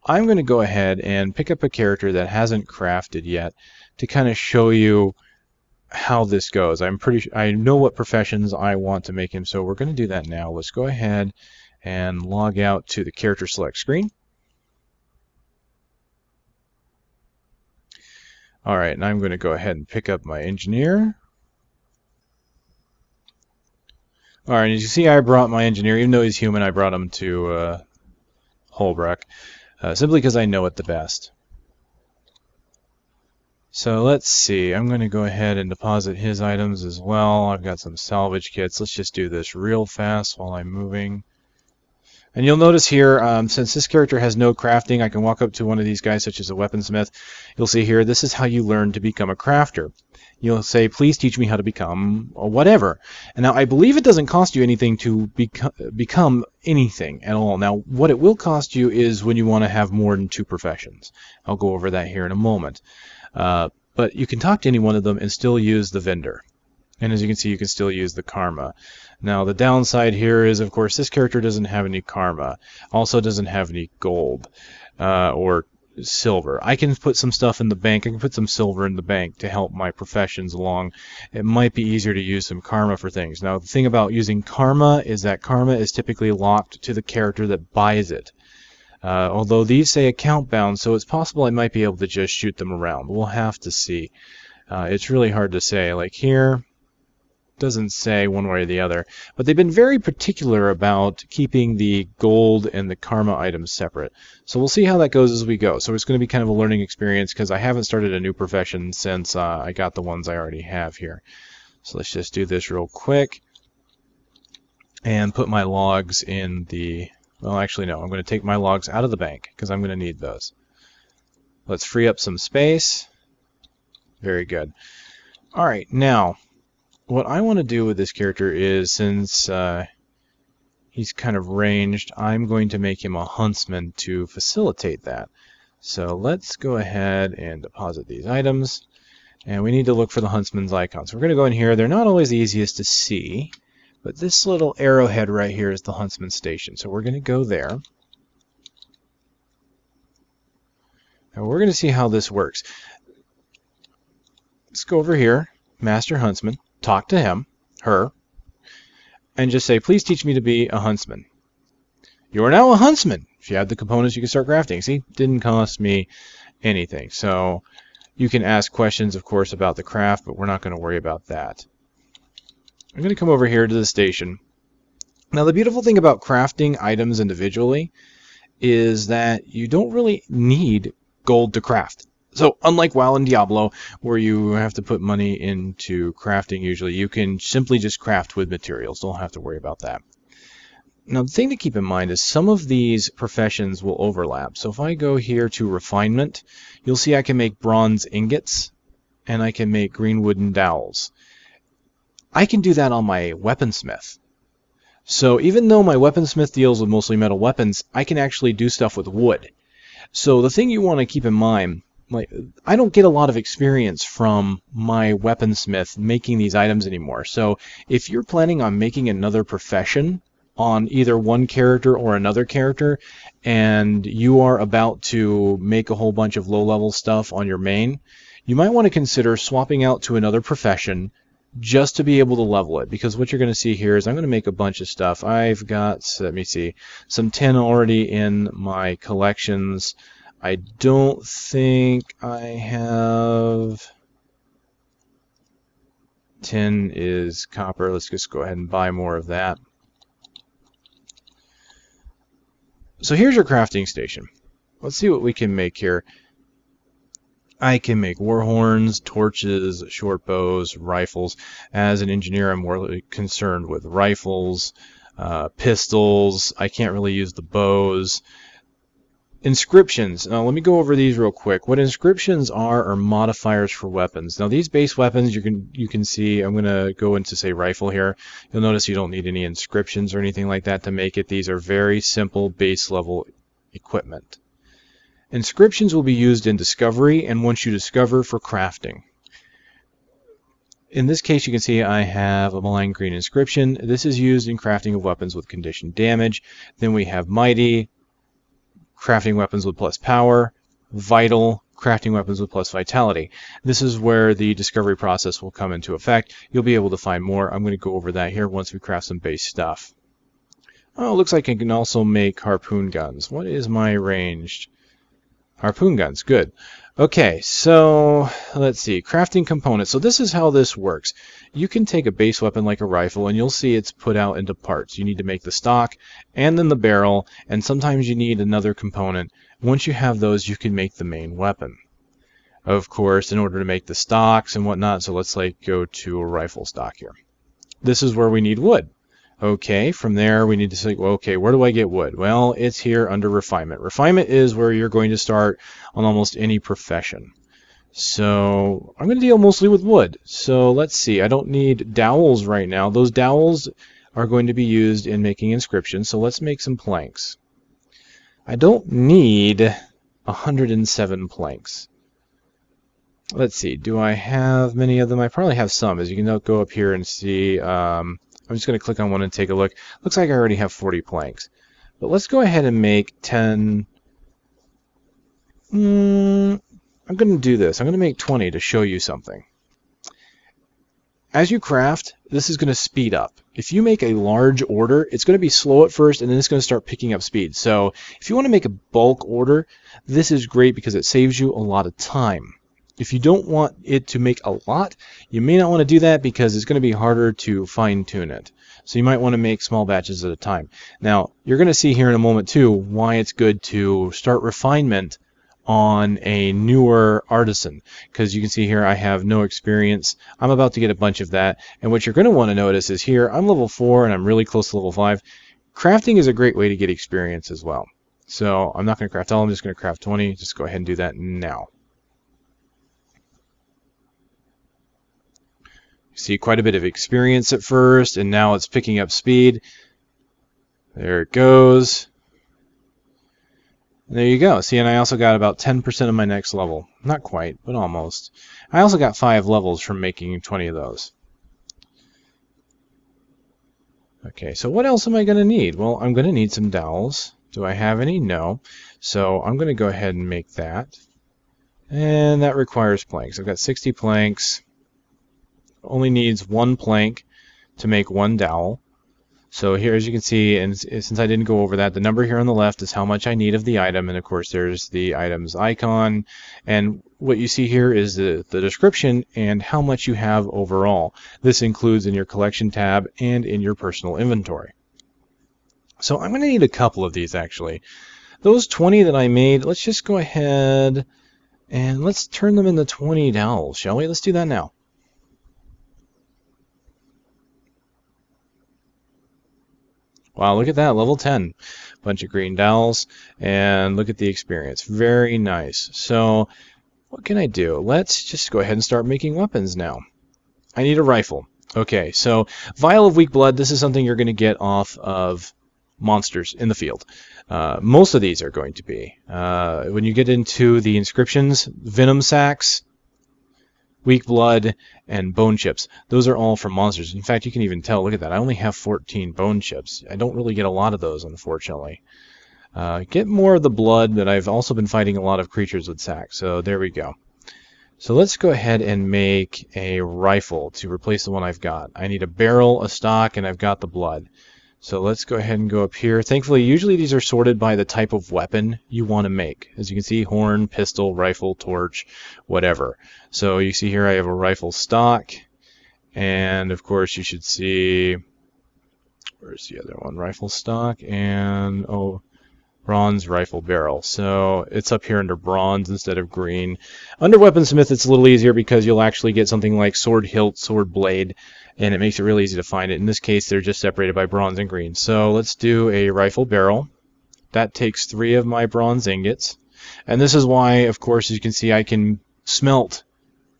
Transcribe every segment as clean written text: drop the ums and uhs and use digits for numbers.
I'm going to go ahead and pick up a character that hasn't crafted yet to kind of show you how this goes. I know what professions I want to make him, so we're going to do that now. Let's go ahead and log out to the character select screen. All right, and I'm going to go ahead and pick up my engineer. All right, as you see, I brought my engineer. Even though he's human, I brought him to Holbrook, simply because I know it the best. So let's see, I'm going to go ahead and deposit his items as well. I've got some salvage kits. Let's just do this real fast while I'm moving. And you'll notice here, since this character has no crafting, I can walk up to one of these guys, such as a weaponsmith. You'll see here, this is how you learn to become a crafter. You'll say, please teach me how to become a whatever. And now I believe it doesn't cost you anything to become anything at all. Now what it will cost you is when you want to have more than 2 professions. I'll go over that here in a moment. But you can talk to any one of them and still use the vendor. And as you can see, you can still use the karma. Now the downside here is, of course, this character doesn't have any karma. Also doesn't have any gold or silver. I can put some stuff in the bank. I can put some silver in the bank to help my professions along. It might be easier to use some karma for things. Now the thing about using karma is that karma is typically locked to the character that buys it. Although these say account bound, so it's possible I might be able to just shoot them around. We'll have to see. It's really hard to say. Like here, doesn't say one way or the other, but they've been very particular about keeping the gold and the karma items separate. So we'll see how that goes as we go. So it's going to be kind of a learning experience because I haven't started a new profession since I got the ones I already have here. So let's just do this real quick and put my logs in the... Well, actually, no. I'm going to take my logs out of the bank because I'm going to need those. Let's free up some space. Very good. All right, now what I want to do with this character is, since he's kind of ranged, I'm going to make him a huntsman to facilitate that. So let's go ahead and deposit these items. And we need to look for the huntsman's icons. We're going to go in here. They're not always the easiest to see, but this little arrowhead right here is the huntsman station. So we're going to go there. And we're going to see how this works. Let's go over here, Master Huntsman. Talk to him, her, and just say, please teach me to be a huntsman. You are now a huntsman. If you have the components, you can start crafting. See, didn't cost me anything. So you can ask questions, of course, about the craft, but we're not going to worry about that. I'm going to come over here to the station. Now, the beautiful thing about crafting items individually is that you don't really need gold to craft. So unlike WoW and Diablo, where you have to put money into crafting usually, you can simply just craft with materials. Don't have to worry about that. Now, the thing to keep in mind is some of these professions will overlap. So if I go here to refinement, you'll see I can make bronze ingots, and I can make green wooden dowels. I can do that on my weaponsmith. So even though my weaponsmith deals with mostly metal weapons, I can actually do stuff with wood. So the thing you want to keep in mind, like, I don't get a lot of experience from my weaponsmith making these items anymore. So if you're planning on making another profession on either one character or another character, and you are about to make a whole bunch of low-level stuff on your main, you might want to consider swapping out to another profession just to be able to level it. Because what you're going to see here is I'm going to make a bunch of stuff. I've got, let me see, some tin already in my collections. I don't think I have... Tin is copper. Let's just go ahead and buy more of that. So here's your crafting station. Let's see what we can make here. I can make war horns, torches, short bows, rifles. As an engineer, I'm more concerned with rifles, pistols. I can't really use the bows. Inscriptions. Now let me go over these real quick. What inscriptions are modifiers for weapons. Now these base weapons, you can see, I'm going to go into, say, rifle here. You'll notice you don't need any inscriptions or anything like that to make it. These are very simple base level equipment. Inscriptions will be used in discovery and once you discover for crafting. In this case, you can see I have a malign green inscription. This is used in crafting of weapons with conditioned damage. Then we have mighty, crafting weapons with plus power, vital, crafting weapons with plus vitality. This is where the discovery process will come into effect. You'll be able to find more. I'm going to go over that here once we craft some base stuff. Oh, it looks like I can also make harpoon guns. What is my ranged? Harpoon guns, good. Okay, so let's see, crafting components. So this is how this works. You can take a base weapon like a rifle, and you'll see it's put out into parts. You need to make the stock, and then the barrel, and sometimes you need another component. Once you have those, you can make the main weapon. Of course, in order to make the stocks and whatnot, so let's go to a rifle stock here. This is where we need wood. Okay, from there we need to say, well, okay, where do I get wood? Well, it's here under refinement. Refinement is where you're going to start on almost any profession. So I'm going to deal mostly with wood. So let's see, I don't need dowels right now. Those dowels are going to be used in making inscriptions, so let's make some planks. I don't need 107 planks. Let's see, do I have many of them? I probably have some. As you can go up here and see, I'm just going to click on one and take a look. Looks like I already have 40 planks. But let's go ahead and make 10. I'm going to do this. I'm going to make 20 to show you something. As you craft, this is going to speed up. If you make a large order, it's going to be slow at first, and then it's going to start picking up speed. So if you want to make a bulk order, this is great because it saves you a lot of time. If you don't want it to make a lot, you may not want to do that because it's going to be harder to fine-tune it. So you might want to make small batches at a time. Now, you're going to see here in a moment, too, why it's good to start refinement on a newer artisan. Because you can see here I have no experience. I'm about to get a bunch of that. And what you're going to want to notice is here, I'm level 4 and I'm really close to level 5. Crafting is a great way to get experience as well. So I'm not going to craft all, I'm just going to craft 20. Just go ahead and do that now. See quite a bit of experience at first, and now it's picking up speed. There it goes. There you go. See, and I also got about 10% of my next level. Not quite, but almost. I also got 5 levels from making 20 of those. Okay, so what else am I going to need? Well, I'm going to need some dowels. Do I have any? No. So I'm going to go ahead and make that. And that requires planks. I've got 60 planks. Only needs 1 plank to make 1 dowel. So here, as you can see, and since I didn't go over that, the number here on the left is how much I need of the item, and of course there's the item's icon, and what you see here is the description and how much you have overall. This includes in your collection tab and in your personal inventory. So I'm going to need a couple of these actually. Those 20 that I made, let's just go ahead and let's turn them into 20 dowels, shall we? Let's do that now. Wow, look at that, level 10. Bunch of green dowels, and look at the experience. Very nice. So, what can I do? Let's just go ahead and start making weapons now. I need a rifle. Okay, so Vial of Weak Blood, this is something you're going to get off of monsters in the field. Most of these are going to be. When you get into the inscriptions, Venom Sacs, Weak Blood, and Bone Chips. Those are all from monsters. In fact, you can even tell, look at that, I only have 14 Bone Chips. I don't really get a lot of those, unfortunately. Get more of the blood, but I've also been fighting a lot of creatures with Sacs, so there we go. So let's go ahead and make a rifle to replace the one I've got. I need a barrel, a stock, and I've got the blood. So let's go ahead and go up here. Thankfully, usually these are sorted by the type of weapon you want to make. As you can see, horn, pistol, rifle, torch, whatever. So you see here I have a rifle stock. And of course you should see, where's the other one? Rifle stock and, oh, bronze rifle barrel. So it's up here under bronze instead of green. Under weaponsmith it's a little easier because you'll actually get something like sword hilt, sword blade, and it makes it really easy to find it. In this case they're just separated by bronze and green. So let's do a rifle barrel. That takes 3 of my bronze ingots. And this is why, of course, as you can see, I can smelt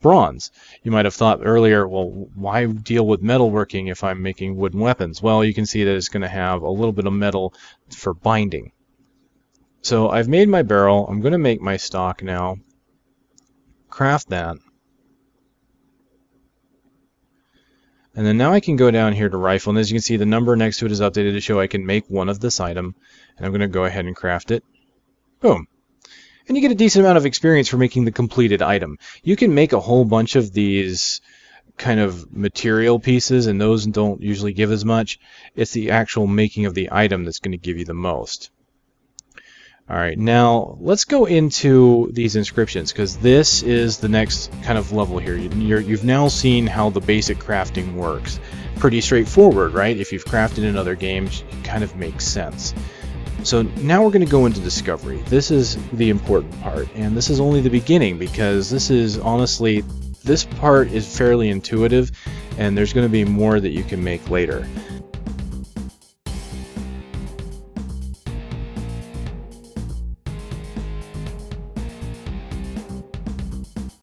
bronze. You might have thought earlier, well, why deal with metalworking if I'm making wooden weapons? Well, you can see that it's going to have a little bit of metal for binding. So I've made my barrel. I'm going to make my stock now. Craft that. And then now I can go down here to rifle, and as you can see, the number next to it is updated to show I can make one of this item. And I'm going to go ahead and craft it. Boom. And you get a decent amount of experience for making the completed item. You can make a whole bunch of these kind of material pieces, and those don't usually give as much. It's the actual making of the item that's going to give you the most. Alright, now let's go into these inscriptions, because this is the next kind of level here. You've now seen how the basic crafting works. Pretty straightforward, right? If you've crafted in other games, it kind of makes sense. So now we're going to go into discovery. This is the important part, and this is only the beginning, because this is honestly, this part is fairly intuitive, and there's going to be more that you can make later.